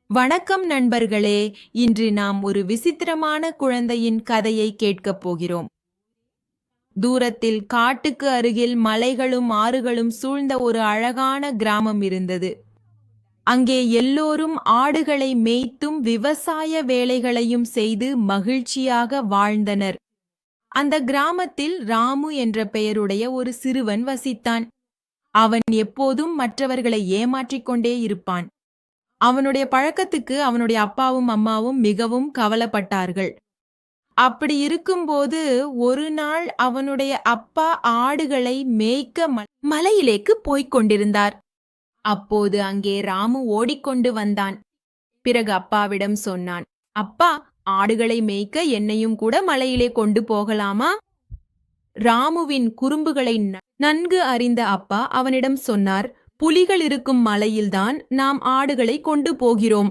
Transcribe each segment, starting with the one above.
வணக்கம் நண்பர்களே. இன்று நாம் ஒரு விசித்திரமான குழந்தையின் கதையை கேட்கப் போகிறோம். தூரத்தில் காட்டுக்கு அருகில் மலைகளும் ஆறுகளும் சூழ்ந்த ஒரு அழகான கிராமம் இருந்தது. அங்கே எல்லோரும் ஆடுகளை மேய்த்தும் விவசாய வேலைகளையும் செய்து மகிழ்ச்சியாக வாழ்ந்தனர். அந்த கிராமத்தில் ராமு என்ற பெயருடைய ஒரு சிறுவன் வசித்தான். அவன் எப்போதும் மற்றவர்களை ஏமாற்றிக் கொண்டே இருப்பான். அவனுடைய பழக்கத்துக்கு அவனுடைய அப்பாவும் அம்மாவும் மிகவும் கவலைப்பட்டார்கள். அப்படி இருக்கும்போது ஒரு நாள் அவனுடைய அப்பா ஆடுகளை மேய்க்க மலையிலேக்கு போய்க் கொண்டிருந்தார். அப்போது அங்கே ராமு ஓடிக்கொண்டு வந்தான். பிறகு அப்பாவிடம் சொன்னான், அப்பா, ஆடுகளை மேய்க்க என்னையும் கூட மலையிலே கொண்டு போகலாமா? ராமுவின் குறும்புகளை நன்கு அறிந்த அப்பா அவனிடம் சொன்னார், புலிகள் இருக்கும் மலையில்தான் நாம் ஆடுகளை கொண்டு போகிறோம்.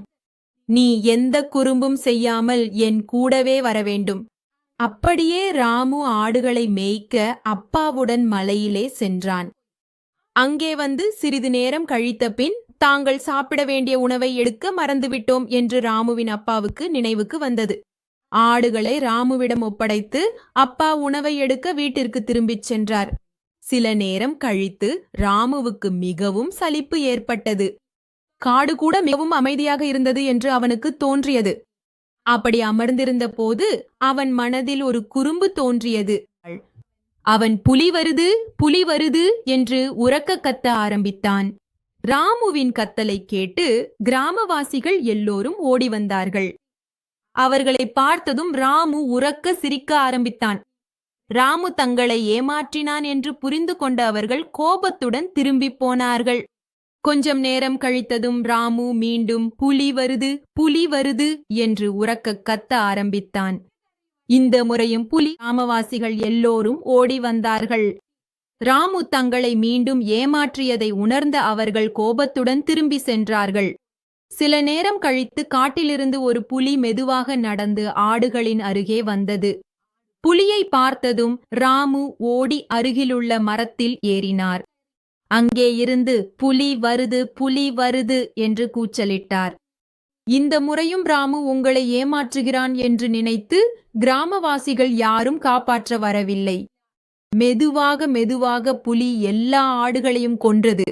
நீ எந்த குறும்பும் செய்யாமல் என் கூடவே வரவேண்டும். அப்படியே ராமு ஆடுகளை மேய்க்க அப்பாவுடன் மலையிலே சென்றான். அங்கே வந்து சிறிது நேரம் கழித்த பின் தாங்கள் சாப்பிட வேண்டிய உணவை எடுக்க மறந்துவிட்டோம் என்று ராமுவின் அப்பாவுக்கு நினைவுக்கு வந்தது. ஆடுகளை ராமுவிடம் ஒப்படைத்து அப்பா உணவை எடுக்க வீட்டிற்கு திரும்பிச் சென்றார். சில நேரம் கழித்து ராமுவுக்கு மிகவும் சலிப்பு ஏற்பட்டது. காடு கூட மிகவும் அமைதியாக இருந்தது என்று அவனுக்கு தோன்றியது. அப்படி அமர்ந்திருந்த போது அவன் மனதில் ஒரு குறும்பு தோன்றியது. அவன் புலி வருது, புலி வருது என்று உரக்க கத்த ஆரம்பித்தான். ராமுவின் கத்தலை கேட்டு கிராமவாசிகள் எல்லோரும் ஓடி வந்தார்கள். அவர்களை பார்த்ததும் ராமு உரக்க சிரிக்க ஆரம்பித்தான். ராமு தங்களை ஏமாற்றினான் என்று புரிந்து கொண்ட அவர்கள் கோபத்துடன் திரும்பி போனார்கள். கொஞ்சம் நேரம் கழித்ததும் ராமு மீண்டும் புலி வருது, புலி வருது என்று உரக்க கத்த ஆரம்பித்தான். இந்த முறையும் கிராமவாசிகள் எல்லோரும் ஓடி வந்தார்கள். ராமு தங்களை மீண்டும் ஏமாற்றியதை உணர்ந்த அவர்கள் கோபத்துடன் திரும்பி சென்றார்கள். சில நேரம் கழித்து காட்டிலிருந்து ஒரு புலி மெதுவாக நடந்து ஆடுகளின் அருகே வந்தது. புலியை பார்த்ததும் ராமு ஓடி அருகிலுள்ள மரத்தில் ஏறினார். அங்கே இருந்து புலி வருது, புலி வருது என்று கூச்சலிட்டார். இந்த முறையும் ராமு உங்களை ஏமாற்றுகிறான் என்று நினைத்து கிராமவாசிகள் யாரும் காப்பாற்ற வரவில்லை. மெதுவாக மெதுவாக புலி எல்லா ஆடுகளையும் கொன்றது.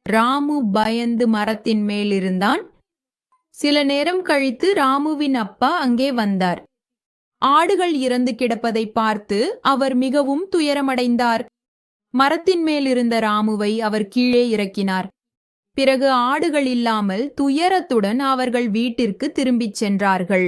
ராமு பயந்து மரத்தின் மேலிருந்தான். சில நேரம் கழித்து ராமுவின் அப்பா அங்கே வந்தார். ஆடுகள் இறந்து கிடப்பதை பார்த்து அவர் மிகவும் துயரமடைந்தார். மரத்தின் மேல் இருந்த ராமுவை அவர் கீழே இறக்கினார். பிறகு ஆடுகள் இல்லாமல் துயரத்துடன் அவர்கள் வீட்டிற்கு திரும்பிச் சென்றார்கள்.